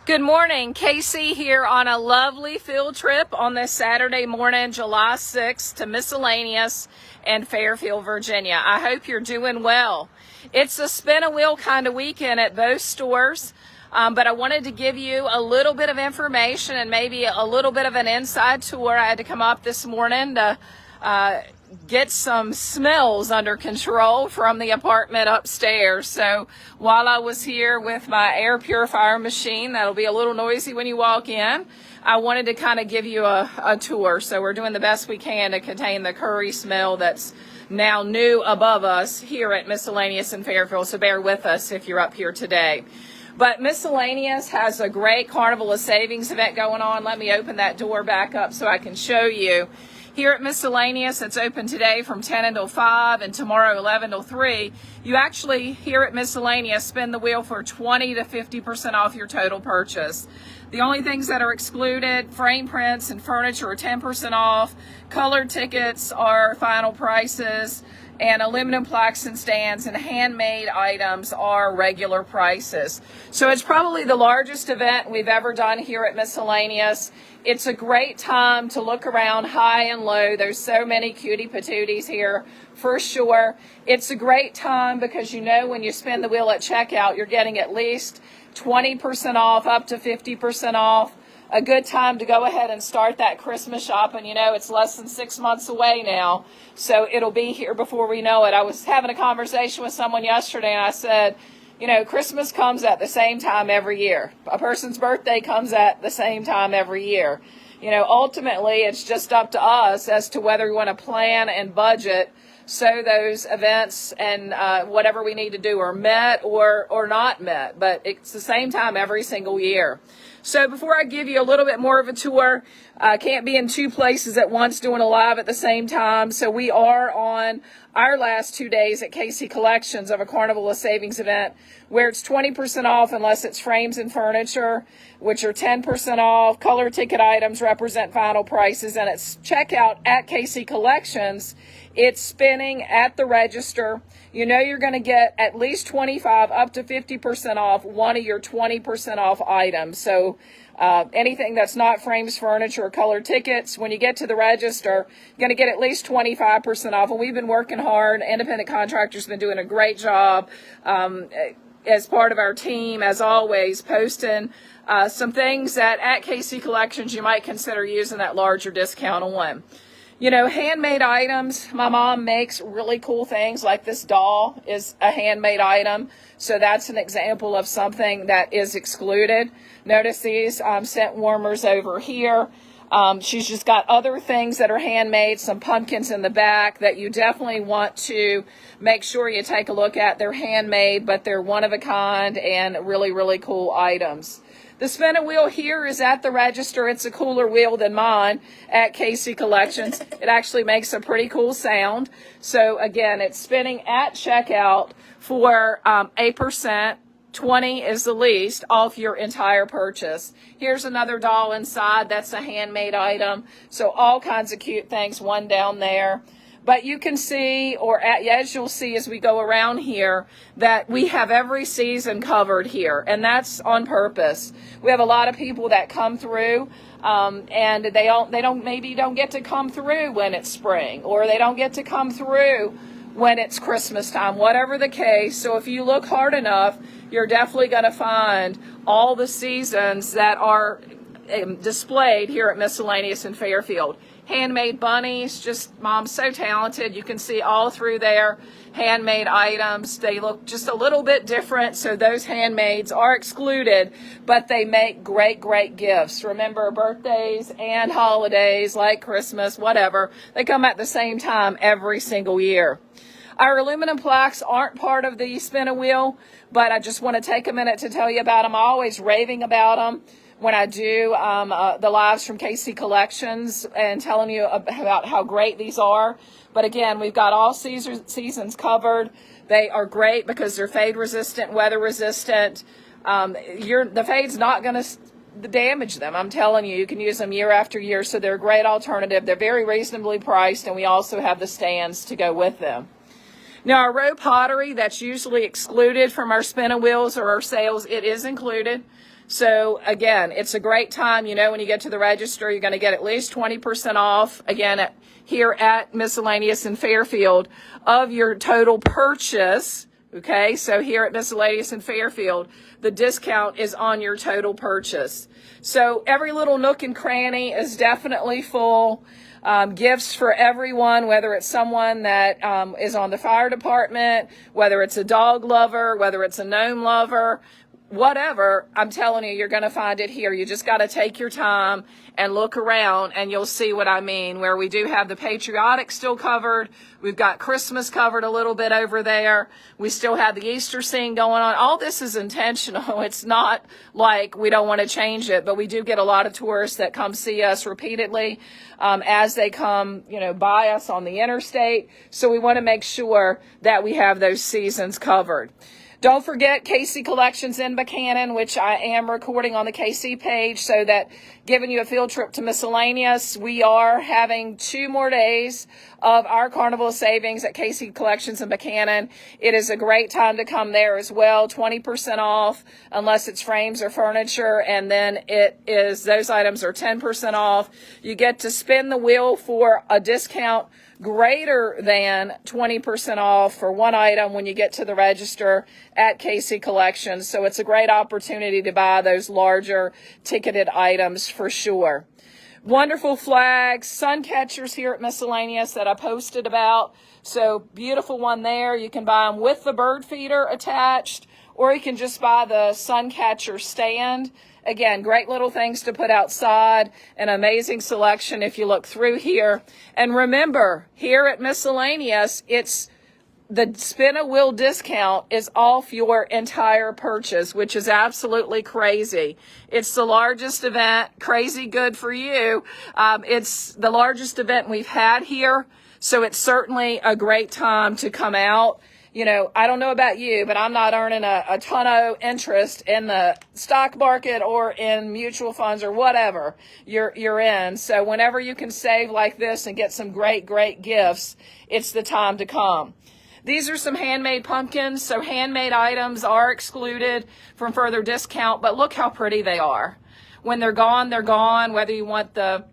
Good morning, Casey here on a lovely field trip on this Saturday morning, July 6th to Miscellaneous in Fairfield, Virginia. I hope you're doing well. It's a spin a wheel kind of weekend at both stores, but I wanted to give you a little bit of information and maybe a little bit of an inside tour. I had to come up this morning to get some smells under control from the apartment upstairs. So while I was here with my air purifier machine, that'll be a little noisy when you walk in, I wanted to kind of give you a tour. So we're doing the best we can to contain the curry smell that's now new above us here at Miscellaneous in Fairfield. So bear with us if you're up here today. But Miscellaneous has a great Carnival of Savings event going on. Let me open that door back up so I can show you. Here at Miscellaneous, it's open today from 10 until 5 and tomorrow 11 till 3. You actually, here at Miscellaneous, spin the wheel for 20 to 50% off your total purchase. The only things that are excluded, frame prints and furniture are 10% off. Colored tickets are final prices. And aluminum plaques and stands and handmade items are regular prices. So it's probably the largest event we've ever done here at Miscellaneous. It's a great time to look around high and low. There's so many cutie patooties here for sure. It's a great time because you know when you spin the wheel at checkout, you're getting at least 20% off, up to 50% off. A good time to go ahead and start that Christmas shopping. You know, it's less than 6 months away now, so it'll be here before we know it. I was having a conversation with someone yesterday, and I said, you know, Christmas comes at the same time every year. A person's birthday comes at the same time every year. You know, ultimately, it's just up to us as to whether we want to plan and budget so those events and whatever we need to do are met or not met. But it's the same time every single year. So before I give you a little bit more of a tour, I can't be in two places at once doing a live at the same time. So we are on our last 2 days at Casey Collections of a Carnival of Savings event where it's 20% off unless it's frames and furniture, which are 10% off. Color ticket items represent final prices, and it's checkout at Casey Collections. It's spinning at the register. You know you're going to get at least 25 up to 50% off one of your 20% off items. So anything that's not frames, furniture, or colored tickets, when you get to the register, you're going to get at least 25% off. And we've been working hard. Independent contractors have been doing a great job as part of our team, as always, posting some things that at Casey Collections you might consider using that larger discount on. You know, handmade items, my mom makes really cool things like this doll is a handmade item. So that's an example of something that is excluded. Notice these scent warmers over here. She's just got other things that are handmade, some pumpkins in the back that you definitely want to make sure you take a look at. They're handmade, but they're one of a kind and really, really cool items. The spin a wheel here is at the register. It's a cooler wheel than mine at Casey Collections. It actually makes a pretty cool sound. So again, it's spinning at checkout for 8%. 20 is the least off your entire purchase. Here's another doll inside. That's a handmade item. So all kinds of cute things, one down there. But you can see, or as you'll see as we go around here, that we have every season covered here, and that's on purpose. We have a lot of people that come through, and they don't get to come through when it's spring, or they don't get to come through when it's Christmas time, whatever the case. So if you look hard enough, you're definitely going to find all the seasons that are displayed here at Miscellaneous in Fairfield. Handmade bunnies, just mom's so talented. You can see all through there, handmade items. They look just a little bit different, so those handmaids are excluded, but they make great, great gifts. Remember, birthdays and holidays like Christmas, whatever, they come at the same time every single year. Our aluminum plaques aren't part of the spin a wheel, but I just want to take a minute to tell you about them. I'm always raving about them when I do the lives from Casey Collections and telling you about how great these are. But again, we've got all seasons covered. They are great because they're fade resistant, weather resistant. The fade's not going to damage them. I'm telling you, you can use them year after year. So they're a great alternative. They're very reasonably priced, and we also have the stands to go with them. Now, our row pottery, that's usually excluded from our spinning wheels or our sales, it is included. So again, it's a great time. You know, when you get to the register, you're going to get at least 20% off, again, here at Miscellaneous in Fairfield, of your total purchase. Okay, so here at Miscellaneous in Fairfield, the discount is on your total purchase. So every little nook and cranny is definitely full. Gifts for everyone, whether it's someone that is on the fire department, whether it's a dog lover, whether it's a gnome lover, whatever, I'm telling you, you're going to find it here. You just got to take your time and look around, and you'll see what I mean, where we do have the patriotic still covered. We've got Christmas covered a little bit over there. We still have the Easter scene going on. All this is intentional. It's not like we don't want to change it, but we do get a lot of tourists that come see us repeatedly as they come, you know, by us on the interstate. So we want to make sure that we have those seasons covered. Don't forget KC Collections in Buchanan, which I am recording on the KC page, so that giving you a field trip to Miscellaneous. We are having 2 more days of our Carnival Savings at KC Collections in Buchanan. It is a great time to come there as well. 20% off unless it's frames or furniture, and then those items are 10% off. You get to spin the wheel for a discount greater than 20% off for one item when you get to the register at KC Collections. So it's a great opportunity to buy those larger ticketed items for sure. Wonderful flags, sun catchers here at Miscellaneous that I posted about. So beautiful one there. You can buy them with the bird feeder attached, or you can just buy the sun catcher stand. Again, great little things to put outside, an amazing selection if you look through here. And remember, here at Miscellaneous, it's the spin a wheel discount is off your entire purchase, which is absolutely crazy. It's the largest event, crazy good for you. It's the largest event we've had here, so it's certainly a great time to come out. You know, I don't know about you, but I'm not earning a ton of interest in the stock market or in mutual funds or whatever you're in. So whenever you can save like this and get some great gifts, it's the time to come. These are some handmade pumpkins. So handmade items are excluded from further discount, but look how pretty they are. When they're gone, whether you want the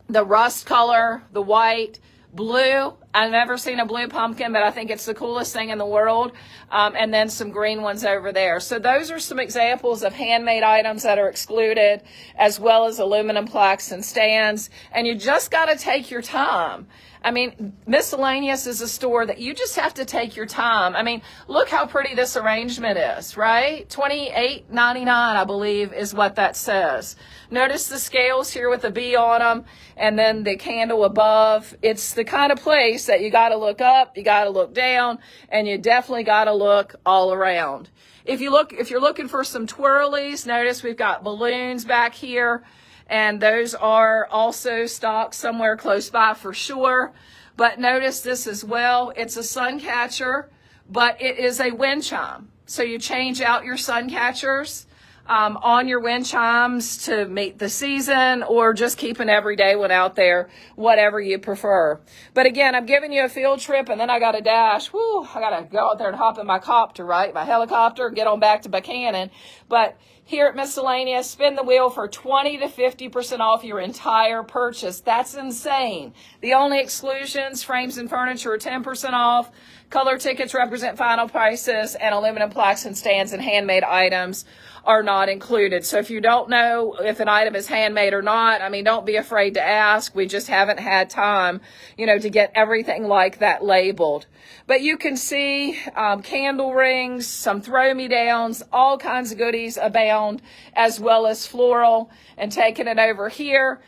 rust color, the white, blue. I've never seen a blue pumpkin, but I think it's the coolest thing in the world. And then some green ones over there. So those are some examples of handmade items that are excluded, as well as aluminum plaques and stands. And you just got to take your time. I mean, Miscellaneous is a store that you just have to take your time. I mean, look how pretty this arrangement is, right? $28.99, I believe, is what that says. Notice the scales here with the bee on them, and then the candle above. It's the kind of place that you got to look up, you got to look down, and you definitely got to look all around. If you're looking for some twirlies, notice we've got balloons back here. And those are also stocked somewhere close by for sure. But notice this as well. It's a sun catcher, but it is a wind chime. So you change out your sun catchers on your wind chimes to meet the season, or just keep an everyday one out there, whatever you prefer. But again, I'm giving you a field trip, and then I got to dash. Whoo, I got to go out there and hop in my copter, right? My helicopter, get on back to Buchanan. But here at Miscellaneous, spin the wheel for 20 to 50% off your entire purchase. That's insane. The only exclusions, frames and furniture, are 10% off. Color tickets represent final prices, and aluminum plaques and stands and handmade items are not included. So if you don't know if an item is handmade or not, I mean, don't be afraid to ask. We just haven't had time, to get everything like that labeled. But you can see candle rings, some throw-me-downs, all kinds of goodies abound, as well as floral. And taking it over here,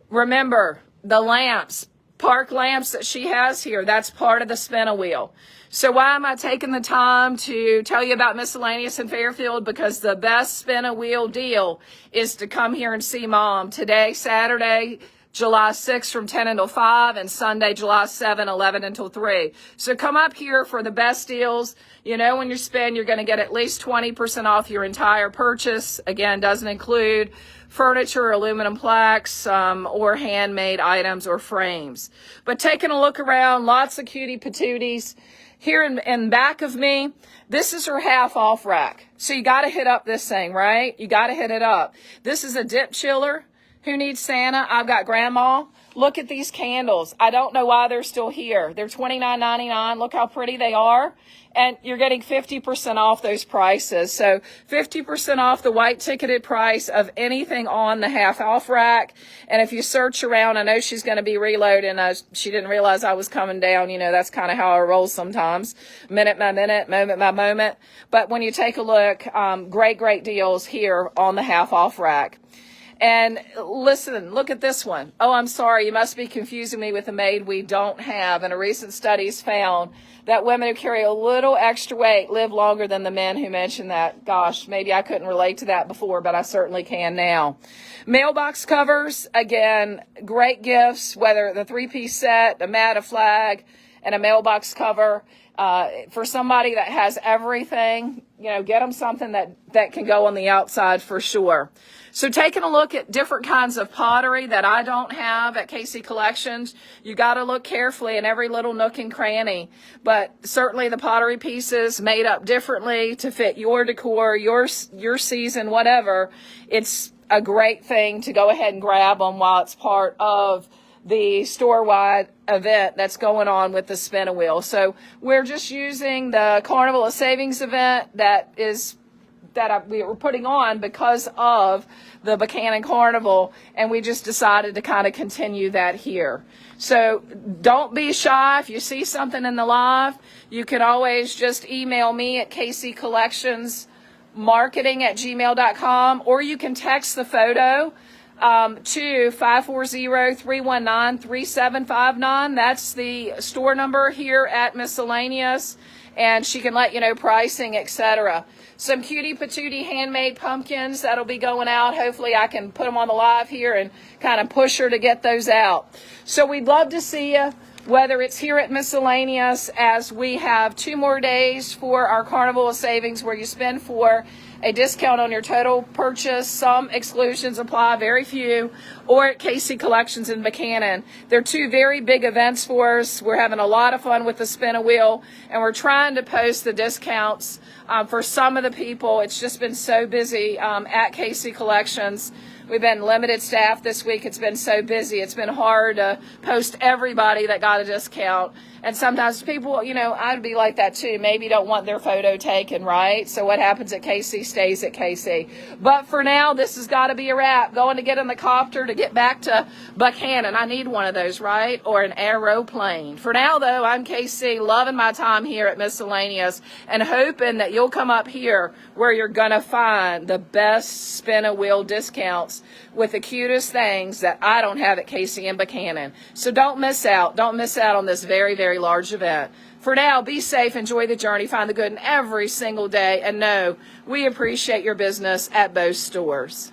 remember the lamps, park lamps that she has here, that's part of the spin-a-wheel. So why am I taking the time to tell you about Miscellaneous in Fairfield? Because the best spin-a-wheel deal is to come here and see Mom today, Saturday, July 6th from 10 until 5, and Sunday, July 7, 11 until 3. So come up here for the best deals. You know, when you spend, you're going to get at least 20% off your entire purchase. Again, doesn't include furniture, aluminum plaques, or handmade items or frames. But taking a look around, lots of cutie patooties. Here in back of me, this is her half off rack. So you got to hit up this thing, right? You got to hit it up. This is a dip chiller. Who needs Santa? I've got grandma. Look at these candles. I don't know why they're still here. They're $29.99. Look how pretty they are. And you're getting 50% off those prices. So 50% off the white ticketed price of anything on the half off rack. And if you search around, I know she's going to be reloading. She didn't realize I was coming down. You know, that's kind of how I roll sometimes. Minute by minute, moment by moment. But when you take a look, great deals here on the half off rack. And listen, look at this one. Oh, I'm sorry. You must be confusing me with a maid we don't have. And a recent studies found that women who carry a little extra weight live longer than the men who mentioned that. Gosh, maybe I couldn't relate to that before, but I certainly can now. Mailbox covers, again, great gifts, whether the 3-piece set, a mat, a flag, and a mailbox cover. For somebody that has everything, you know, get them something that can go on the outside for sure. So taking a look at different kinds of pottery that I don't have at 𝐏𝐄 Collections, you got to look carefully in every little nook and cranny. But certainly the pottery pieces made up differently to fit your decor, your season, whatever. It's a great thing to go ahead and grab them while it's part of the store-wide event that's going on with the spin-a-wheel. So we're just using the Carnival of Savings event that we were putting on because of the Buchanan Carnival, and we just decided to kind of continue that here. So don't be shy. If you see something in the live, you can always just email me at kscollectionsmarketing@gmail.com, or you can text the photo to 540-319-3759. That's the store number here at Miscellaneous, and she can let you know pricing, etc. Some cutie patootie handmade pumpkins that'll be going out. Hopefully I can put them on the live here and kind of push her to get those out. So we'd love to see you, whether it's here at Miscellaneous, as we have 2 more days for our Carnival of Savings, where you spend for a discount on your total purchase. Some exclusions apply, very few, or at 𝐏𝐄 Collections in Buchanan. They're 2 very big events for us. We're having a lot of fun with the spin-a-wheel, and we're trying to post the discounts for some of the people. It's just been so busy at 𝐏𝐄 Collections. We've been limited staff this week. It's been so busy. It's been hard to post everybody that got a discount. And sometimes people, you know, I'd be like that too. Maybe don't want their photo taken, right? So what happens at 𝐏𝐄 stays at 𝐏𝐄. But for now, this has got to be a wrap. Going to get in the copter to get back to Buchanan. I need one of those, right? Or an aeroplane. For now, though, I'm 𝐏𝐄, loving my time here at Miscellaneous and hoping that you'll come up here where you're going to find the best spin-a-wheel discounts with the cutest things that I don't have at 𝐏𝐄 in Buchanan. So don't miss out. Don't miss out on this very, very large event. For now, be safe, enjoy the journey, find the good in every single day, and know we appreciate your business at both stores.